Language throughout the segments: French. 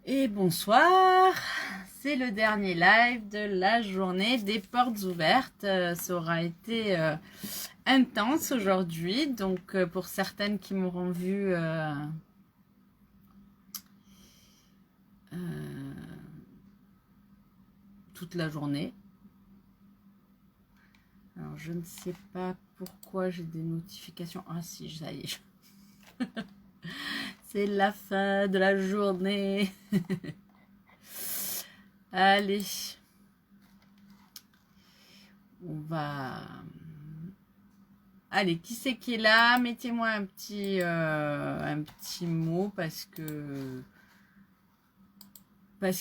Et bonsoir, c'est le dernier live de la journée des portes ouvertes. Ça aura été intense aujourd'hui, donc pour certaines qui m'auront vu toute la journée. Alors je ne sais pas pourquoi j'ai des notifications. Ah si, ça y est. C'est la fin de la journée. Allez. On va... Allez, qui c'est qui est là? Mettez-moi un petit mot parce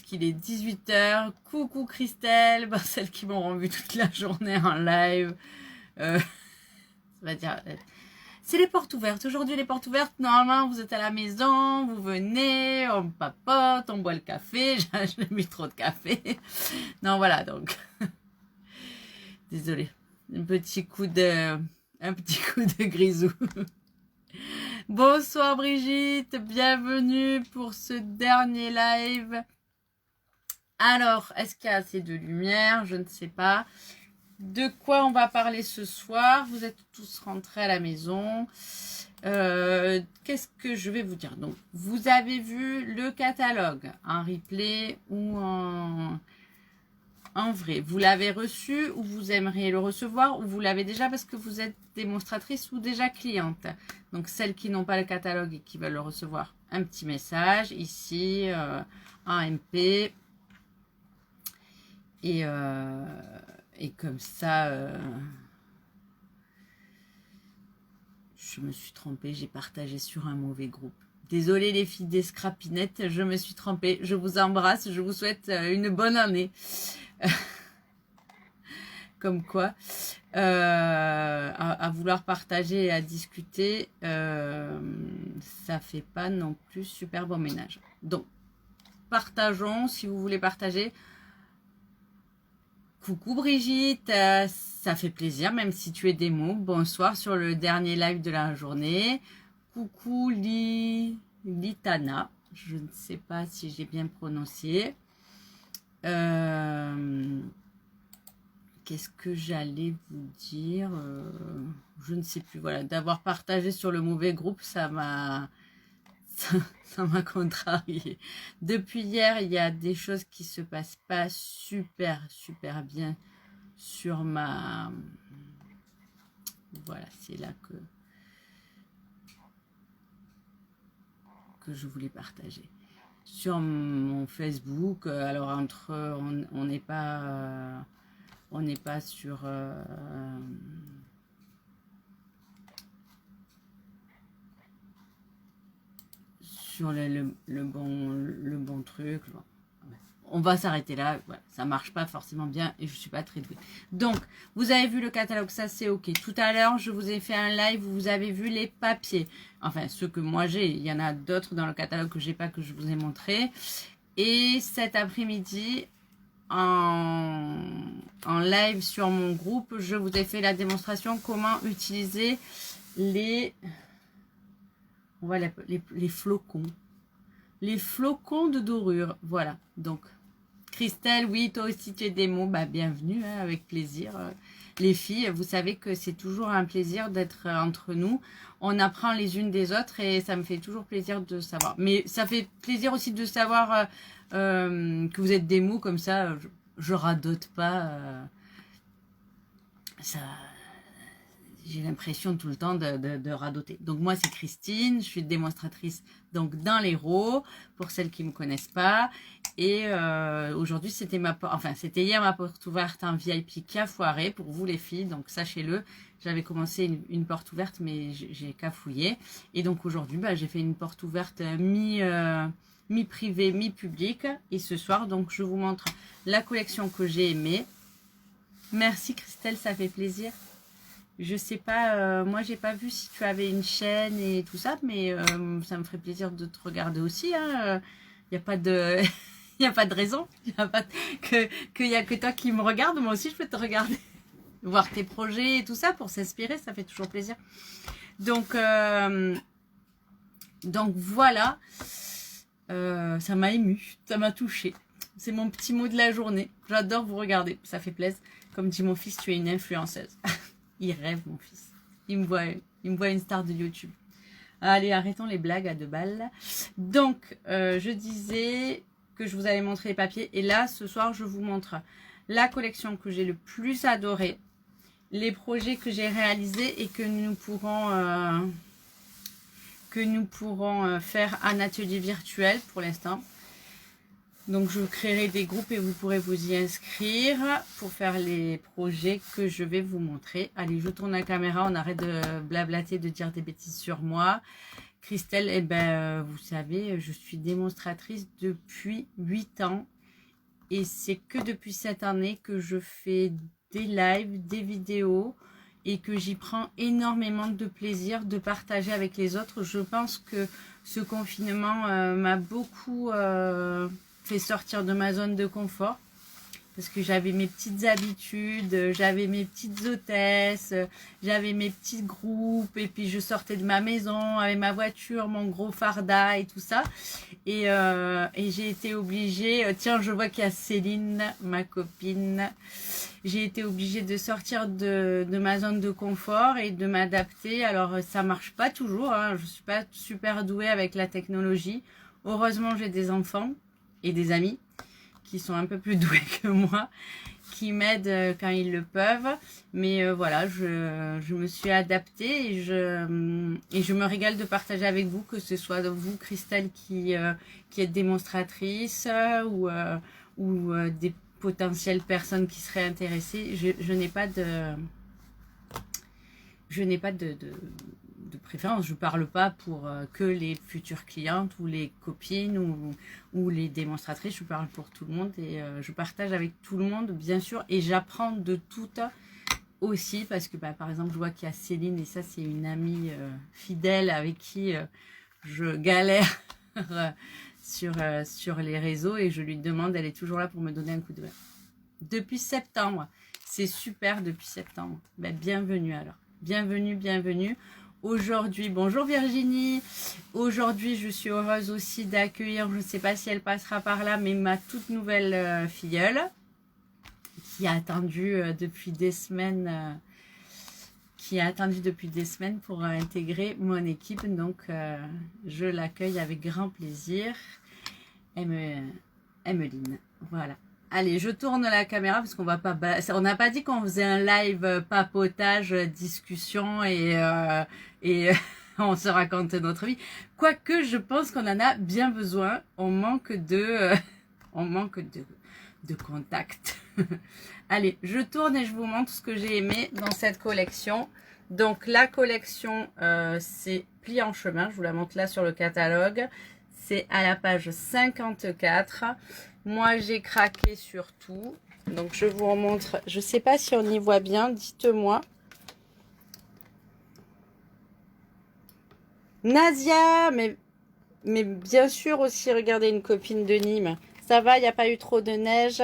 qu'il est 18h. Coucou Christelle, celles qui m'auront vu toute la journée en live. Ça va dire... C'est les portes ouvertes. Aujourd'hui, les portes ouvertes, normalement, vous êtes à la maison, vous venez, on papote, on boit le café. J'ai mis trop de café. Non, voilà, donc. Désolée. Un petit coup de grisou. Bonsoir Brigitte, bienvenue pour ce dernier live. Alors, est-ce qu'il y a assez de lumière? Je ne sais pas. De quoi on va parler ce soir? Vous êtes tous rentrés à la maison. Qu'est-ce que je vais vous dire? Donc, vous avez vu le catalogue en replay ou en vrai. Vous l'avez reçu ou vous aimeriez le recevoir ou vous l'avez déjà parce que vous êtes démonstratrice ou déjà cliente. Donc, celles qui n'ont pas le catalogue et qui veulent le recevoir, un petit message ici en MP. Et comme ça, je me suis trompée, j'ai partagé sur un mauvais groupe. Désolée les filles des scrapinettes, je me suis trompée. Je vous embrasse, je vous souhaite une bonne année. Comme quoi, à vouloir partager et à discuter, ça fait pas non plus super bon ménage. Donc, partageons si vous voulez partager. Coucou Brigitte, ça fait plaisir, même si tu es démo. Bonsoir sur le dernier live de la journée. Coucou Litana, je ne sais pas si j'ai bien prononcé. Qu'est-ce que j'allais vous dire? Je ne sais plus. Voilà, d'avoir partagé sur le mauvais groupe, ça m'a contrarié. Depuis hier, il y a des choses qui se passent pas super bien sur ma... Voilà, c'est là que je voulais partager. Sur mon Facebook, alors on n'est pas sur... sur le bon truc. On va s'arrêter là. Voilà, ça marche pas forcément bien et je suis pas très douée. Donc, vous avez vu le catalogue, ça c'est ok. Tout à l'heure, je vous ai fait un live où vous avez vu les papiers. Enfin, ceux que moi j'ai. Il y en a d'autres dans le catalogue que j'ai pas, que je vous ai montré. Et cet après-midi, en live sur mon groupe, je vous ai fait la démonstration comment utiliser les flocons. Les flocons de dorure. Voilà. Donc, Christelle, oui, toi aussi tu es démo. Bah, bienvenue, hein, avec plaisir. Les filles, vous savez que c'est toujours un plaisir d'être entre nous. On apprend les unes des autres et ça me fait toujours plaisir de savoir. Mais ça fait plaisir aussi de savoir que vous êtes démo, comme ça, je radote pas. Ça... J'ai l'impression tout le temps de radoter. Donc moi c'est Christine, je suis démonstratrice donc dans l'Hérault, pour celles qui ne me connaissent pas. Et aujourd'hui c'était hier ma porte ouverte en VIP qui a foiré pour vous les filles, donc sachez-le. J'avais commencé une porte ouverte mais j'ai cafouillé. Et donc aujourd'hui j'ai fait une porte ouverte mi-privée, mi-publique. Et ce soir donc je vous montre la collection que j'ai aimée. Merci Christelle, ça fait plaisir. Je sais pas, moi j'ai pas vu si tu avais une chaîne et tout ça, mais ça me ferait plaisir de te regarder aussi. Il n'y a pas de, y a pas de raison. Il n'y a pas qu'il y a que toi qui me regarde. Moi aussi je peux te regarder, voir tes projets et tout ça pour s'inspirer, ça fait toujours plaisir. Donc voilà. Ça m'a ému, ça m'a touché. C'est mon petit mot de la journée. J'adore vous regarder, ça fait plaisir. Comme dit mon fils, tu es une influenceuse. Il rêve, mon fils. Il me voit une star de YouTube. Allez, arrêtons les blagues à 2 balles. Donc, je disais que je vous avais montré les papiers. Et là, ce soir, je vous montre la collection que j'ai le plus adorée, les projets que j'ai réalisés et que nous pourrons faire un atelier virtuel pour l'instant. Donc, je créerai des groupes et vous pourrez vous y inscrire pour faire les projets que je vais vous montrer. Allez, je tourne la caméra, on arrête de blablater, de dire des bêtises sur moi. Christelle, eh ben, vous savez, je suis démonstratrice depuis 8 ans. Et c'est que depuis cette année que je fais des lives, des vidéos et que j'y prends énormément de plaisir de partager avec les autres. Je pense que ce confinement m'a beaucoup fait sortir de ma zone de confort parce que j'avais mes petites habitudes, j'avais mes petites hôtesses, j'avais mes petits groupes et puis je sortais de ma maison avec ma voiture, mon gros farda et tout ça. Et j'ai été obligée, tiens, je vois qu'il y a Céline, ma copine, j'ai été obligée de sortir de ma zone de confort et de m'adapter. Alors, ça marche pas toujours, hein, je suis pas super douée avec la technologie. Heureusement, j'ai des enfants et des amis qui sont un peu plus doués que moi, qui m'aident quand ils le peuvent. Mais voilà, je me suis adaptée et je me régale de partager avec vous, que ce soit vous, Christelle, qui êtes démonstratrice ou des potentielles personnes qui seraient intéressées. Je n'ai pas de préférence. Je parle pas pour que les futures clientes ou les copines ou les démonstratrices. Je parle pour tout le monde et je partage avec tout le monde, bien sûr. Et j'apprends de toutes aussi parce que, par exemple, je vois qu'il y a Céline et ça, c'est une amie fidèle avec qui je galère sur les réseaux et je lui demande, elle est toujours là pour me donner un coup de main. Depuis septembre. C'est super depuis septembre. Bienvenue alors. Bienvenue, bienvenue. Aujourd'hui, bonjour Virginie. Aujourd'hui, je suis heureuse aussi d'accueillir, je ne sais pas si elle passera par là, mais ma toute nouvelle filleule qui a attendu depuis des semaines, pour intégrer mon équipe. Donc, je l'accueille avec grand plaisir. Emmeline, voilà. Allez, je tourne la caméra parce qu'on va pas. On n'a pas dit qu'on faisait un live papotage, discussion et on se raconte notre vie. Quoique, je pense qu'on en a bien besoin. On manque de contact. Allez, je tourne et je vous montre ce que j'ai aimé dans cette collection. Donc, la collection, c'est Pli en chemin. Je vous la montre là sur le catalogue. C'est à la page 54. Moi, j'ai craqué sur tout. Donc, je vous remontre. Je ne sais pas si on y voit bien. Dites-moi. Nadia, mais bien sûr aussi, regardez, une copine de Nîmes. Ça va, il n'y a pas eu trop de neige.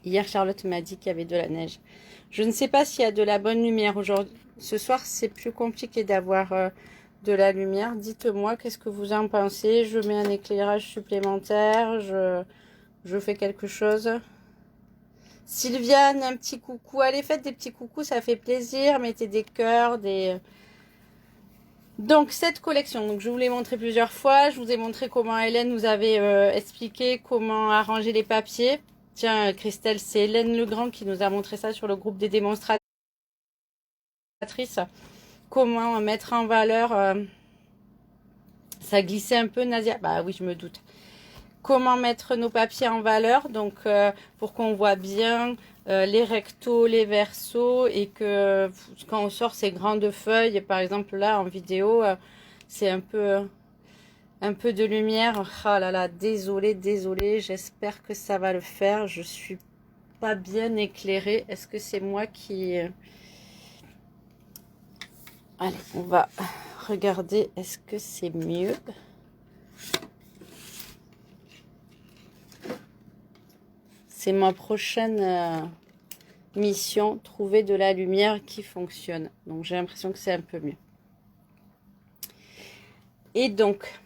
Hier, Charlotte m'a dit qu'il y avait de la neige. Je ne sais pas s'il y a de la bonne lumière aujourd'hui. Ce soir, c'est plus compliqué d'avoir de la lumière. Dites-moi, qu'est-ce que vous en pensez? Je mets un éclairage supplémentaire. Je fais quelque chose. Sylviane, un petit coucou. Allez, faites des petits coucous, ça fait plaisir. Mettez des cœurs, des... Donc, cette collection, donc je vous l'ai montré plusieurs fois. Je vous ai montré comment Hélène nous avait expliqué comment arranger les papiers. Tiens, Christelle, c'est Hélène Legrand qui nous a montré ça sur le groupe des démonstratrices. Comment mettre en valeur... ça glissait un peu, Nadia. Bah oui, je me doute. Comment mettre nos papiers en valeur, donc pour qu'on voit bien les rectos, les versos, et que quand on sort ces grandes feuilles, par exemple là en vidéo, c'est un peu de lumière. Ah là là, désolée, j'espère que ça va le faire. Je suis pas bien éclairée. Est-ce que c'est moi qui... Allez, on va regarder, est-ce que c'est mieux? C'est ma prochaine mission, trouver de la lumière qui fonctionne. Donc, j'ai l'impression que c'est un peu mieux. Et donc,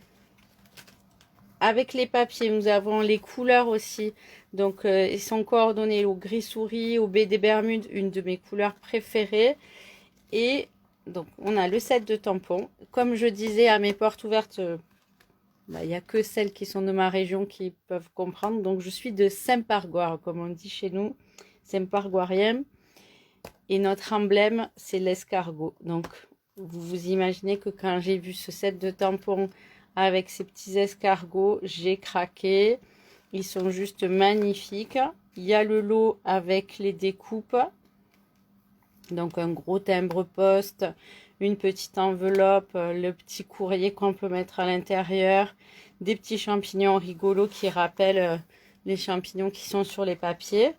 avec les papiers, nous avons les couleurs aussi. Donc, ils sont coordonnés au gris souris, au baie des Bermudes, une de mes couleurs préférées. Et donc, on a le set de tampons. Comme je disais à mes portes ouvertes, il n'y a que celles qui sont de ma région qui peuvent comprendre. Donc, je suis de Saint-Pargoire, comme on dit chez nous, Saint-Pargoirien. Et notre emblème, c'est l'escargot. Donc, vous vous imaginez que quand j'ai vu ce set de tampons avec ces petits escargots, j'ai craqué. Ils sont juste magnifiques. Il y a le lot avec les découpes. Donc, un gros timbre-poste, une petite enveloppe, le petit courrier qu'on peut mettre à l'intérieur, des petits champignons rigolos qui rappellent les champignons qui sont sur les papiers.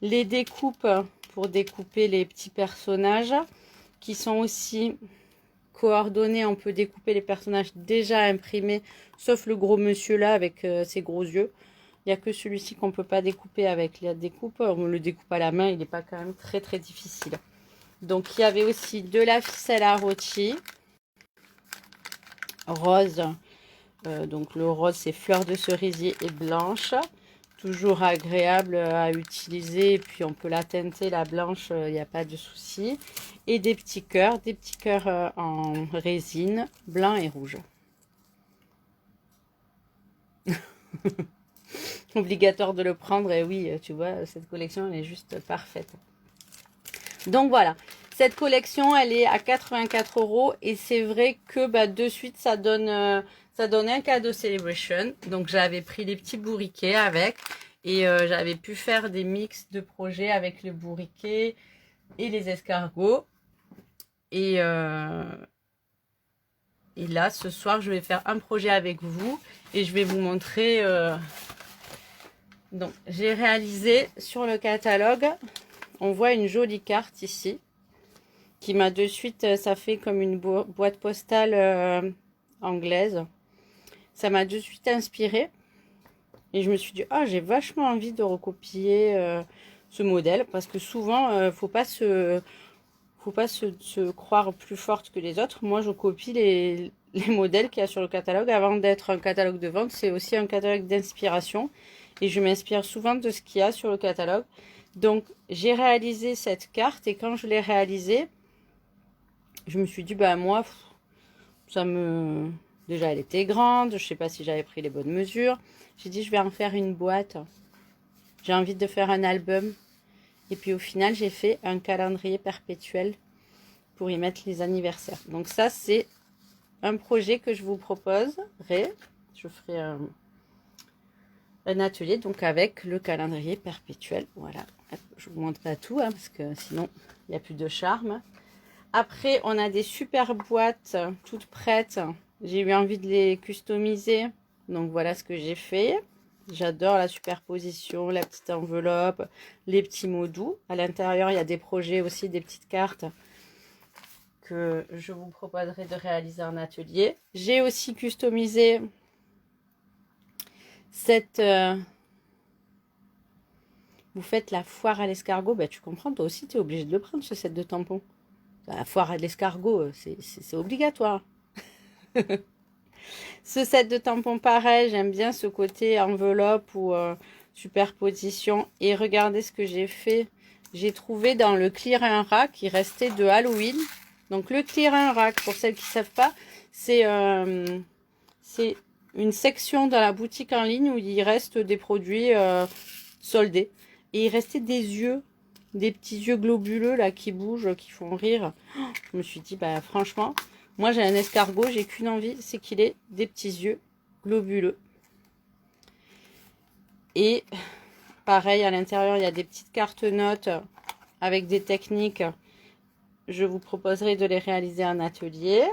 Les découpes pour découper les petits personnages qui sont aussi coordonnés. On peut découper les personnages déjà imprimés, sauf le gros monsieur là avec ses gros yeux. Il n'y a que celui-ci qu'on ne peut pas découper avec la découpe. On le découpe à la main, il n'est pas quand même très très difficile. Donc il y avait aussi de la ficelle à rôti rose. Donc le rose c'est fleur de cerisier et blanche. Toujours agréable à utiliser. Et puis on peut la teinter, la blanche, il n'y a pas de souci. Et des petits cœurs en résine, blanc et rouge. Obligatoire de le prendre. Et oui, tu vois, cette collection elle est juste parfaite. Donc voilà, cette collection elle est à 84 € et c'est vrai que de suite ça donne un cadeau celebration. Donc j'avais pris les petits bourriquets avec et j'avais pu faire des mix de projets avec les bourriquets et les escargots. Et là ce soir je vais faire un projet avec vous et je vais vous montrer. Donc j'ai réalisé sur le catalogue. On voit une jolie carte ici, qui m'a de suite, ça fait comme une boîte postale anglaise. Ça m'a de suite inspiré. Et je me suis dit, ah, j'ai vachement envie de recopier ce modèle. Parce que souvent, faut pas se croire plus forte que les autres. Moi, je copie les modèles qu'il y a sur le catalogue. Avant d'être un catalogue de vente, c'est aussi un catalogue d'inspiration. Et je m'inspire souvent de ce qu'il y a sur le catalogue. Donc, j'ai réalisé cette carte et quand je l'ai réalisée, je me suis dit, moi, déjà, elle était grande, je sais pas si j'avais pris les bonnes mesures. J'ai dit, je vais en faire une boîte. J'ai envie de faire un album. Et puis, au final, j'ai fait un calendrier perpétuel pour y mettre les anniversaires. Donc, ça, c'est un projet que je vous proposerai. Je ferai un atelier donc avec le calendrier perpétuel. Voilà, je vous montre pas tout parce que sinon il n'y a plus de charme. Après on a des super boîtes toutes prêtes. J'ai eu envie de les customiser, donc voilà ce que j'ai fait. J'adore la superposition, la petite enveloppe, les petits mots doux. À l'intérieur il y a des projets aussi, des petites cartes que je vous proposerai de réaliser en atelier. J'ai aussi customisé vous faites la foire à l'escargot, tu comprends, toi aussi tu es obligé de le prendre ce set de tampons. La foire à l'escargot, c'est obligatoire. Ce set de tampons pareil, j'aime bien ce côté enveloppe ou superposition. Et regardez ce que j'ai fait. J'ai trouvé dans le Clear un Rack, il restait de Halloween. Donc le Clear un Rack, pour celles qui ne savent pas, c'est une section dans la boutique en ligne où il reste des produits soldés. Et il restait des yeux, des petits yeux globuleux là qui bougent, qui font rire. Je me suis dit, franchement, moi j'ai un escargot, j'ai qu'une envie, c'est qu'il ait des petits yeux globuleux. Et pareil, à l'intérieur, il y a des petites cartes notes avec des techniques. Je vous proposerai de les réaliser en atelier.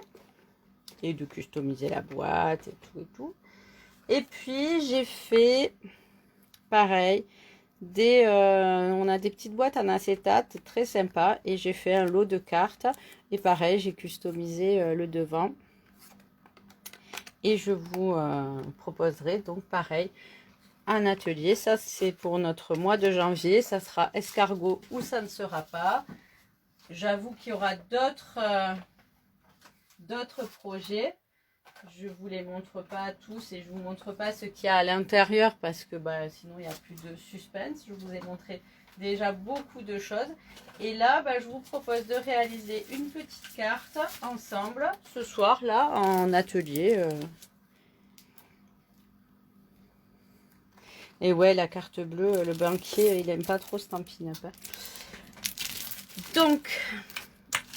Et de customiser la boîte et tout et tout. Et puis j'ai fait pareil on a des petites boîtes en acétate très sympa et j'ai fait un lot de cartes et pareil j'ai customisé le devant et je vous proposerai donc pareil un atelier. Ça c'est pour notre mois de janvier, ça sera escargot ou ça ne sera pas. J'avoue qu'il y aura d'autres projets. Je vous les montre pas tous et je vous montre pas ce qu'il y a à l'intérieur parce que sinon il n'y a plus de suspense. Je vous ai montré déjà beaucoup de choses. Et là, je vous propose de réaliser une petite carte ensemble ce soir là en atelier. Et ouais, la carte bleue, le banquier, il aime pas trop Stampin' Up. Hein. Donc,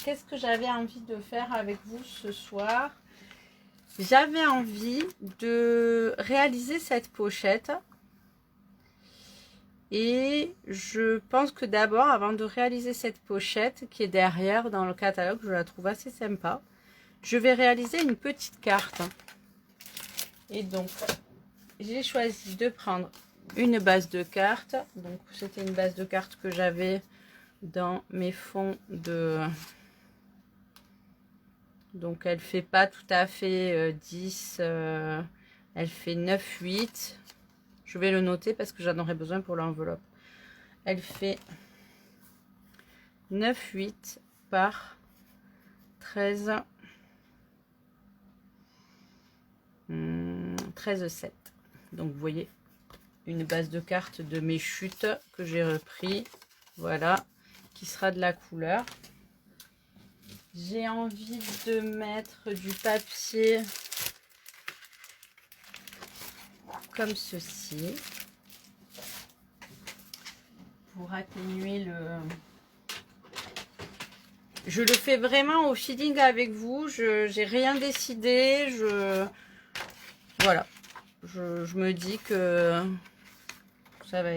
qu'est-ce que j'avais envie de faire avec vous ce soir? J'avais envie de réaliser cette pochette. Et je pense que d'abord, avant de réaliser cette pochette qui est derrière dans le catalogue, je la trouve assez sympa. Je vais réaliser une petite carte. Et donc, j'ai choisi de prendre une base de cartes. Donc, c'était une base de cartes que j'avais dans mes fonds de... Donc, elle fait pas tout à fait 10, elle fait 9, 8. Je vais le noter parce que j'en aurai besoin pour l'enveloppe. Elle fait 9, 8 par 13, 13, 7. Donc, vous voyez, une base de cartes de mes chutes que j'ai repris. Voilà, qui sera de la couleur. J'ai envie de mettre du papier comme ceci pour atténuer le... Je le fais vraiment au feeling avec vous. Je n'ai rien décidé. Voilà. Je me dis que ça va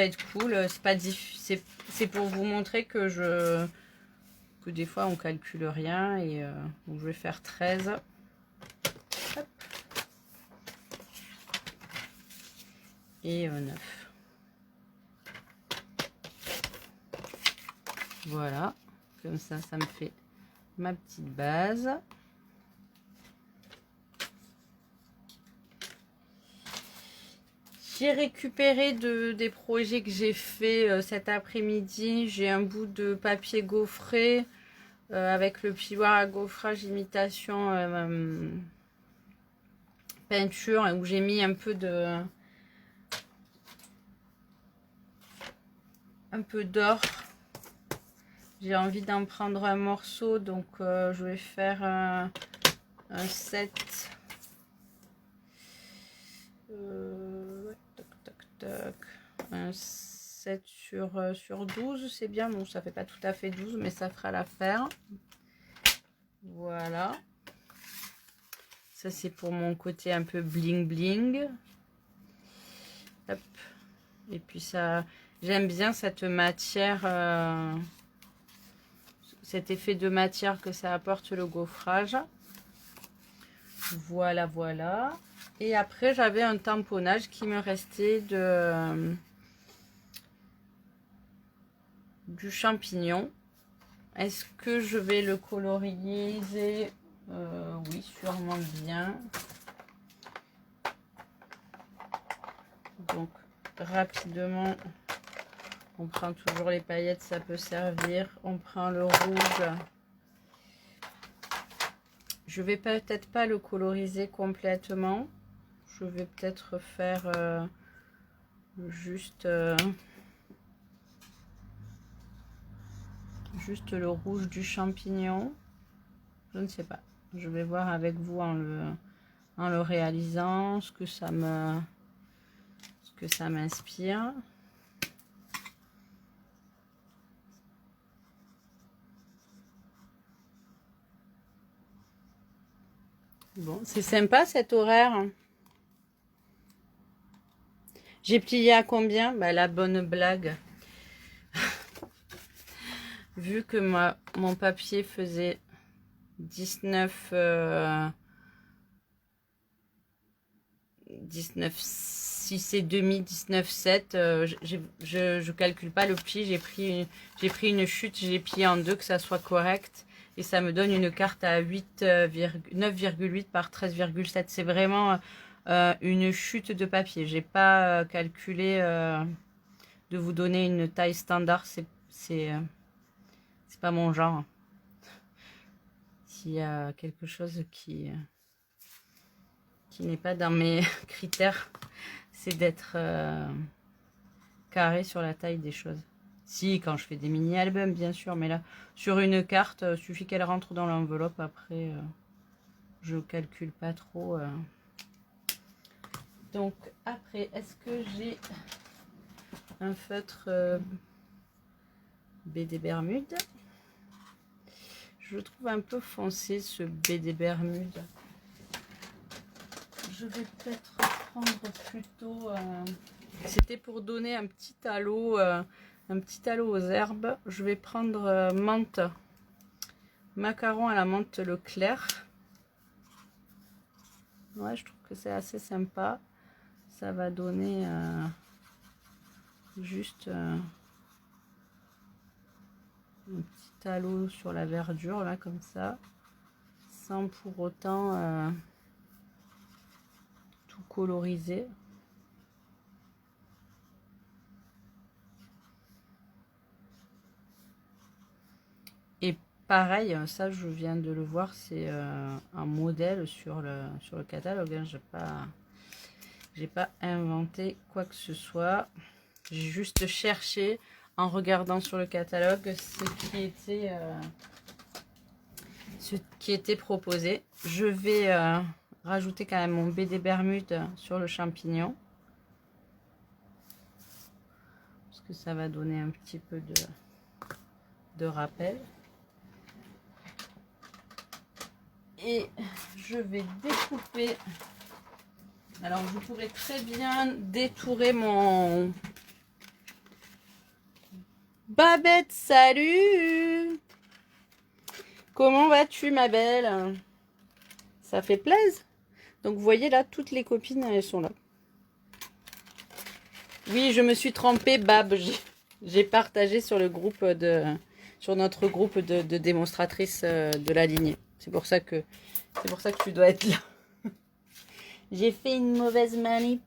être cool. C'est pas c'est pour vous montrer que des fois on calcule rien et donc je vais faire 13. Hop. Et 9. Voilà, comme ça me fait ma petite base. J'ai récupéré des projets que j'ai fait cet après-midi. J'ai un bout de papier gaufré avec le piloir à gaufrage imitation peinture où j'ai mis un peu d'or. J'ai envie d'en prendre un morceau, donc je vais faire un 7. Un 7 sur 12, c'est bien. Bon, ça fait pas tout à fait 12, mais ça fera l'affaire. Voilà. Ça, c'est pour mon côté un peu bling bling. Hop. Et puis ça, j'aime bien cette matière, cet effet de matière que ça apporte le gaufrage. Voilà, voilà. Et après, j'avais un tamponnage qui me restait du champignon. Est-ce que je vais le coloriser? Oui, sûrement bien. Donc, rapidement, on prend toujours les paillettes, ça peut servir. On prend le rouge. Je vais peut-être pas le coloriser complètement. Je vais peut-être faire juste le rouge du champignon. Je ne sais pas. Je vais voir avec vous en le réalisant ce que ça m'inspire. Bon, c'est sympa cet horaire. J'ai plié à combien? La bonne blague. Vu que mon papier faisait 19 6 et demi, 19,7, je calcule pas le pli, j'ai pris une chute, j'ai plié en deux, que ça soit correct, et ça me donne une carte à 9,8 par 13,7. C'est vraiment une chute de papier. J'ai pas calculé de vous donner une taille standard, c'est pas mon genre. S'il y a quelque chose qui qui n'est pas dans mes critères, c'est d'être carré sur la taille des choses. Si, quand je fais des mini-albums, bien sûr, mais là, sur une carte, il suffit qu'elle rentre dans l'enveloppe. Après, je calcule pas trop. Donc, après, est-ce que j'ai un feutre BD Bermude? Je le trouve un peu foncé, ce BD Bermude. Je vais peut-être prendre plutôt... C'était pour donner un petit halo aux herbes. Je vais prendre menthe. Macaron à la menthe Leclerc. Ouais, je trouve que c'est assez sympa. Ça va donner juste un petit halo sur la verdure, là, comme ça. Sans pour autant tout coloriser. Et pareil, ça je viens de le voir, c'est un modèle sur le catalogue. Hein. J'ai pas inventé quoi que ce soit. J'ai juste cherché en regardant sur le catalogue ce qui était proposé. Je vais rajouter quand même mon BD Bermude sur le champignon. Parce que ça va donner un petit peu de rappel. Et je vais découper. Alors je pourrais très bien détourer mon... Babette, salut! Comment vas-tu ma belle? Ça fait plaisir. Donc vous voyez là, toutes les copines, elles sont là. Oui, je me suis trompée, Bab. J'ai partagé sur le groupe sur notre groupe de démonstratrices de la lignée. C'est pour ça que tu dois être là. J'ai fait une mauvaise manip.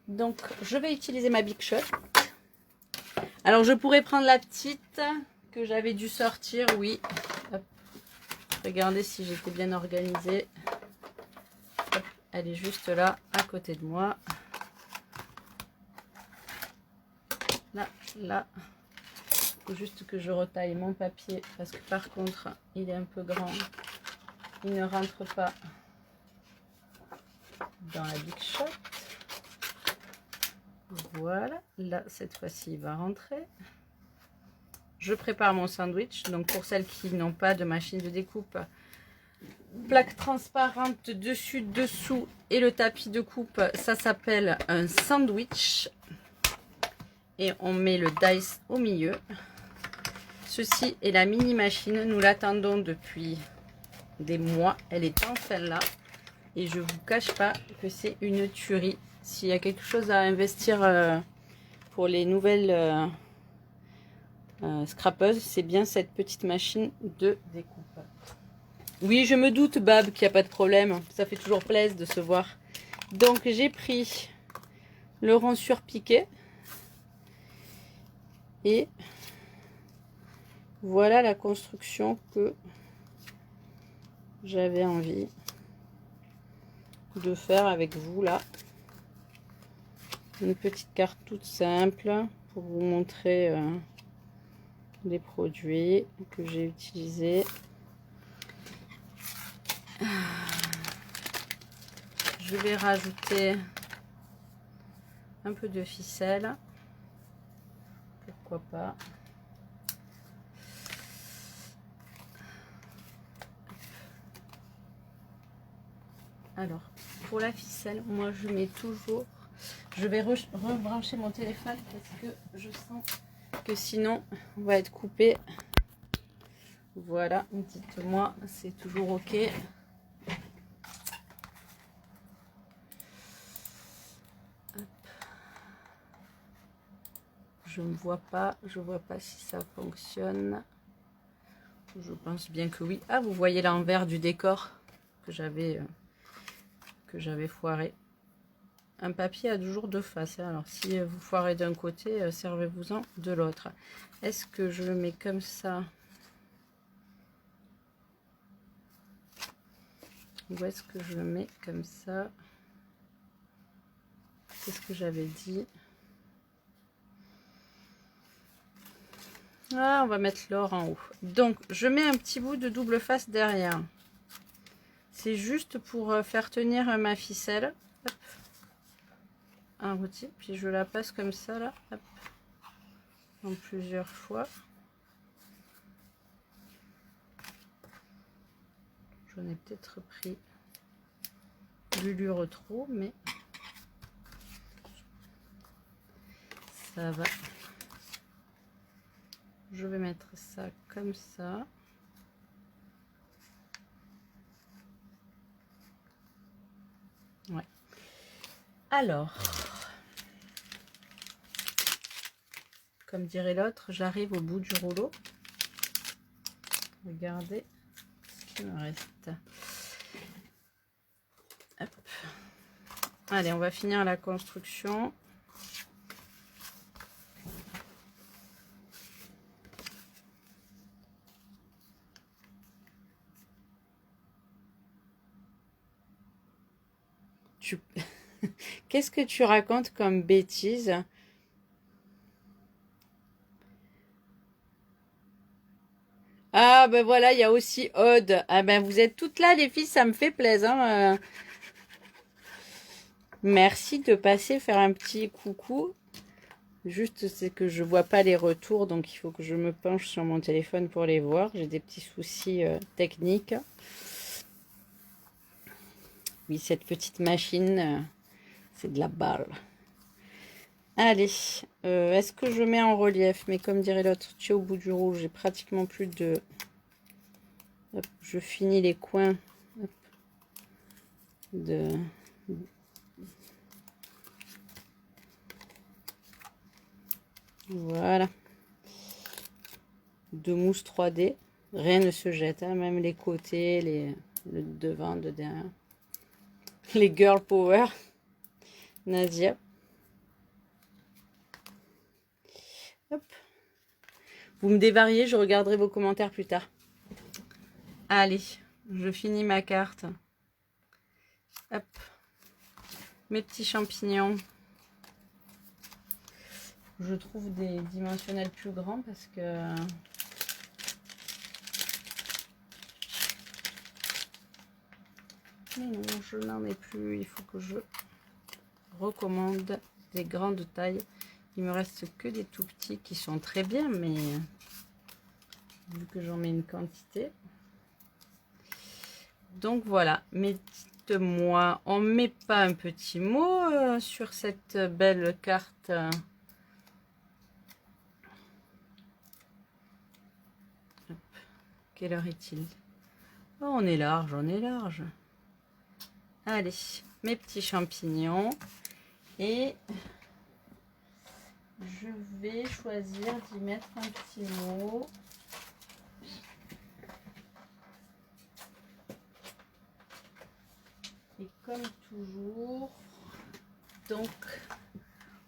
Donc, je vais utiliser ma Big Shot. Alors, je pourrais prendre la petite que j'avais dû sortir, oui. Hop. Regardez si j'étais bien organisée. Hop. Elle est juste là, à côté de moi. Là, là. Il faut juste que je retaille mon papier parce que par contre, il est un peu grand. Il ne rentre pas dans la Big Shot. Voilà, là cette fois-ci il va rentrer. Je prépare mon sandwich. Donc pour celles qui n'ont pas de machine de découpe, plaque transparente dessus, dessous et le tapis de coupe, ça s'appelle un sandwich. Et on met le dice au milieu. Ceci est la mini machine. Nous l'attendons depuis des mois. Elle est enfin là. Et je vous cache pas que c'est une tuerie. S'il y a quelque chose à investir pour les nouvelles scrapeuses, c'est bien cette petite machine de découpe. Oui, je me doute, Bab, qu'il n'y a pas de problème. Ça fait toujours plaisir de se voir. Donc, j'ai pris le rond surpiqué. Et voilà la construction que j'avais envie de faire avec vous là. Une petite carte toute simple pour vous montrer les produits que j'ai utilisés. Je vais rajouter un peu de ficelle. Pourquoi pas. Alors, pour la ficelle, moi je mets toujours... Je vais rebrancher mon téléphone parce que je sens que sinon on va être coupé. Voilà, dites-moi, c'est toujours ok. Hop. Je ne vois pas si ça fonctionne. Je pense bien que oui. Ah, vous voyez l'envers du décor que j'avais foiré. Un papier a toujours deux faces. Hein. Alors, si vous foirez d'un côté, servez-vous-en de l'autre. Est-ce que je le mets comme ça? Où est-ce que je le mets comme ça? Qu'est-ce que j'avais dit? Ah, on va mettre l'or en haut. Donc, je mets un petit bout de double face derrière. C'est juste pour faire tenir ma ficelle. Hop. Un rôti. Puis je la passe comme ça, là. Hop. En plusieurs fois. J'en ai peut-être pris l'ulure trop, mais ça va. Je vais mettre ça comme ça. Ouais. Alors, comme dirait l'autre, j'arrive au bout du rouleau. Regardez ce qu'il me reste. Hop. Allez, on va finir la construction. Qu'est-ce que tu racontes comme bêtise? Ah ben voilà, il y a aussi Aude. Ah ben vous êtes toutes là les filles, ça me fait plaisir. Hein. Merci de passer faire un petit coucou. Juste c'est que je vois pas les retours, donc il faut que je me penche sur mon téléphone pour les voir. J'ai des petits soucis techniques. Oui, cette petite machine, c'est de la balle. Allez, est-ce que je mets en relief? Mais comme dirait l'autre, tu es au bout du rouge, j'ai pratiquement plus de... Hop, je finis les coins hop, de... Voilà. De mousse 3D. Rien ne se jette, hein, même les côtés, le devant, de derrière. Les girl power. Nadia. Hop. Vous me dévariez, je regarderai vos commentaires plus tard. Allez, je finis ma carte. Hop. Mes petits champignons. Je trouve des dimensionnels plus grands parce que... Non, je n'en ai plus. Il faut que je recommande des grandes tailles. Il me reste que des tout petits qui sont très bien, mais vu que j'en mets une quantité. Donc voilà, mais dites-moi, on ne met pas un petit mot sur cette belle carte? Hop. Quelle heure est-il? Oh, on est large, on est large. Allez, mes petits champignons. Et je vais choisir d'y mettre un petit mot. Et comme toujours, donc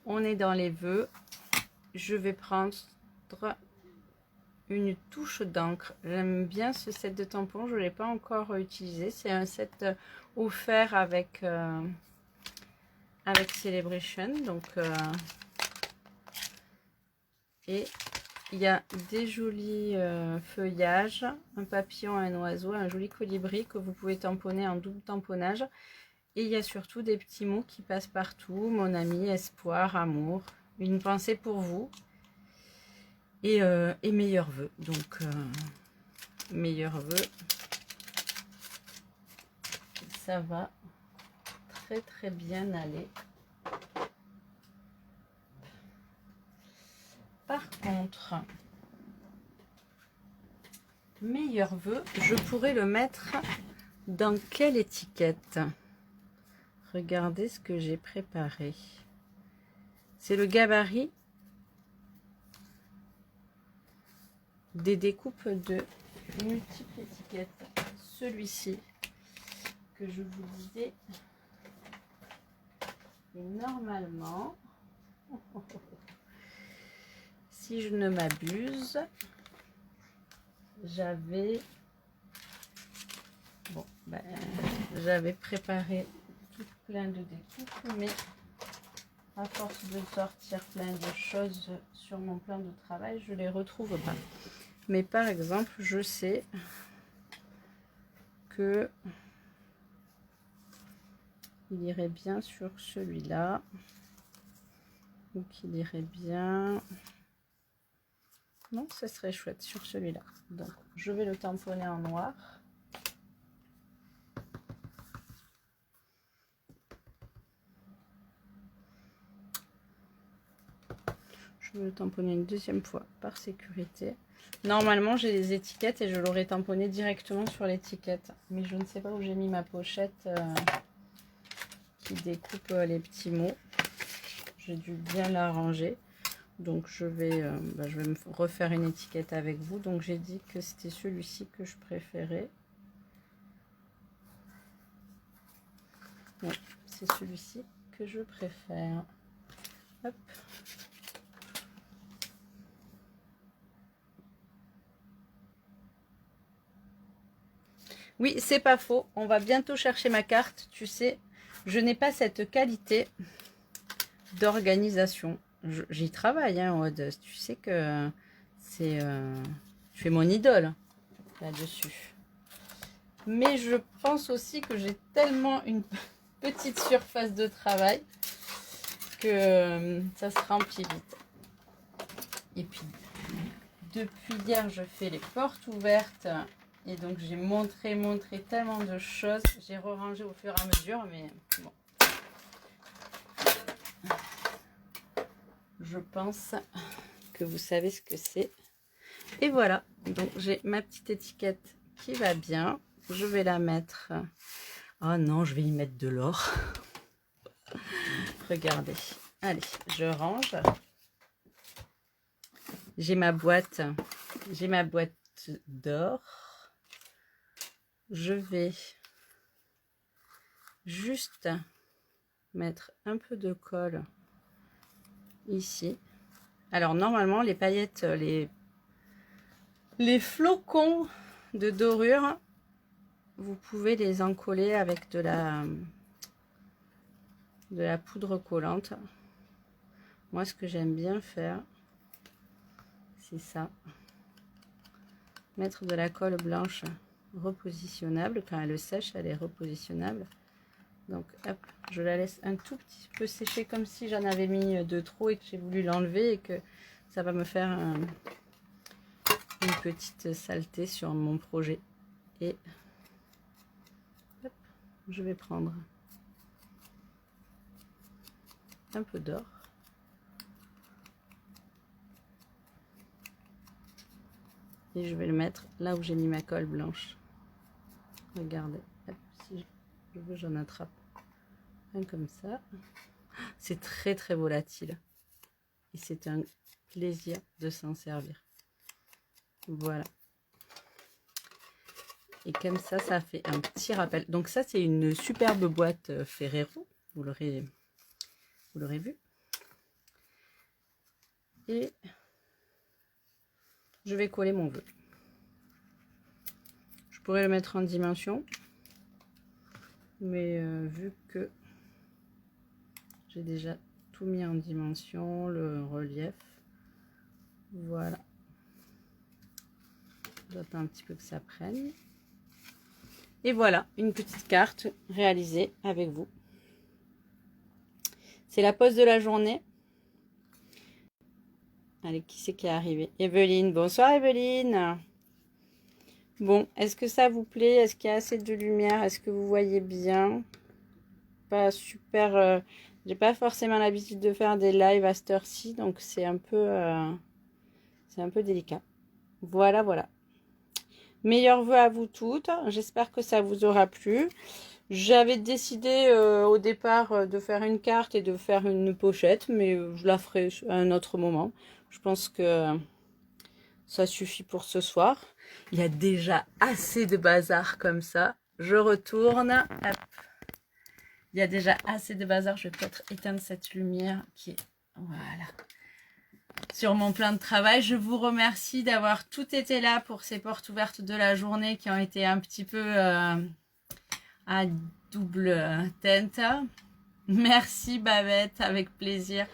on est dans les vœux. Je vais prendre une touche d'encre. J'aime bien ce set de tampons, je ne l'ai pas encore utilisé. C'est un set offert avec Celebration. Donc, et il y a des jolis feuillages, un papillon, un oiseau, un joli colibri que vous pouvez tamponner en double tamponnage. Et il y a surtout des petits mots qui passent partout. Mon ami, espoir, amour, une pensée pour vous. Et meilleurs vœux. Donc, meilleurs vœux. Ça va très très bien aller. Par contre, meilleurs vœux, je pourrais le mettre dans quelle étiquette? Regardez ce que j'ai préparé. C'est le gabarit des découpes de multiples étiquettes. Celui-ci que je vous disais. Et normalement, si je ne m'abuse, j'avais... Bon, ben, j'avais préparé tout plein de découpes, mais à force de sortir plein de choses sur mon plan de travail, je les retrouve pas. Mais par exemple, je sais que il irait bien sur celui-là, ou qu'il irait bien... Non, ça serait chouette sur celui-là. Donc, je vais le tamponner en noir. Je vais le tamponner une deuxième fois par sécurité. Normalement, j'ai les étiquettes et je l'aurais tamponné directement sur l'étiquette. Mais je ne sais pas où j'ai mis ma pochette qui découpe les petits mots. J'ai dû bien l'arranger. Donc je vais me refaire une étiquette avec vous. Donc j'ai dit que c'était celui-ci que je préférais. Ouais, c'est celui-ci que je préfère. Hop. Oui, c'est pas faux. On va bientôt chercher ma carte. Tu sais, je n'ai pas cette qualité d'organisation. J'y travaille, hein, Aude. Tu sais que c'est... tu es mon idole là-dessus. Mais je pense aussi que j'ai tellement une petite surface de travail que ça se remplit vite. Et puis, depuis hier, je fais les portes ouvertes. Et donc, j'ai montré tellement de choses. J'ai rangé au fur et à mesure, mais bon. Je pense que vous savez ce que c'est. Et voilà, donc j'ai ma petite étiquette qui va bien. Je vais la mettre... Oh non, je vais y mettre de l'or. Regardez. Allez, je range. J'ai ma boîte d'or. Je vais juste mettre un peu de colle ici. Alors normalement les paillettes, les flocons de dorure, vous pouvez les encoller avec de la poudre collante. Moi ce que j'aime bien faire, c'est ça. Mettre de la colle blanche repositionnable. Quand elle sèche, elle est repositionnable. Donc hop, je la laisse un tout petit peu sécher comme si j'en avais mis de trop et que j'ai voulu l'enlever et que ça va me faire une petite saleté sur mon projet. Et hop, je vais prendre un peu d'or. Et je vais le mettre là où j'ai mis ma colle blanche. Regardez, hop, si je veux, j'en attrape un comme ça. C'est très très volatile. Et c'est un plaisir de s'en servir. Voilà. Et comme ça, ça fait un petit rappel. Donc ça, c'est une superbe boîte Ferrero. Vous l'aurez vu. Et je vais coller mon vœu. Je pourrais le mettre en dimension. Mais vu que j'ai déjà tout mis en dimension, le relief. Voilà. J'attends un petit peu que ça prenne. Et voilà, une petite carte réalisée avec vous. C'est la pause de la journée. Allez, qui c'est qui est arrivé? Evelyne. Bonsoir Evelyne. Bon, est-ce que ça vous plaît? Est-ce qu'il y a assez de lumière? Est-ce que vous voyez bien? Pas super... j'ai pas forcément l'habitude de faire des lives à cette heure-ci, donc c'est un peu délicat. Voilà, voilà. Meilleurs vœux à vous toutes. J'espère que ça vous aura plu. J'avais décidé au départ de faire une carte et de faire une pochette, mais je la ferai à un autre moment. Je pense que ça suffit pour ce soir. Il y a déjà assez de bazar comme ça. Je retourne. Hop. Il y a déjà assez de bazar. Je vais peut-être éteindre cette lumière qui est... Voilà. Sur mon plan de travail. Je vous remercie d'avoir tout été là pour ces portes ouvertes de la journée qui ont été un petit peu à double teinte. Merci Babette, avec plaisir.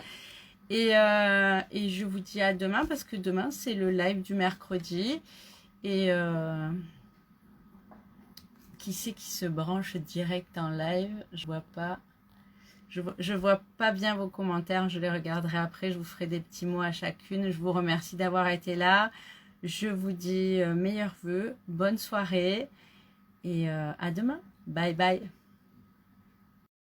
Et je vous dis à demain parce que demain c'est le live du mercredi. Et qui c'est qui se branche direct en live? Je vois pas. Je vois pas bien vos commentaires. Je les regarderai après. Je vous ferai des petits mots à chacune. Je vous remercie d'avoir été là. Je vous dis meilleurs vœux, bonne soirée et à demain. Bye bye.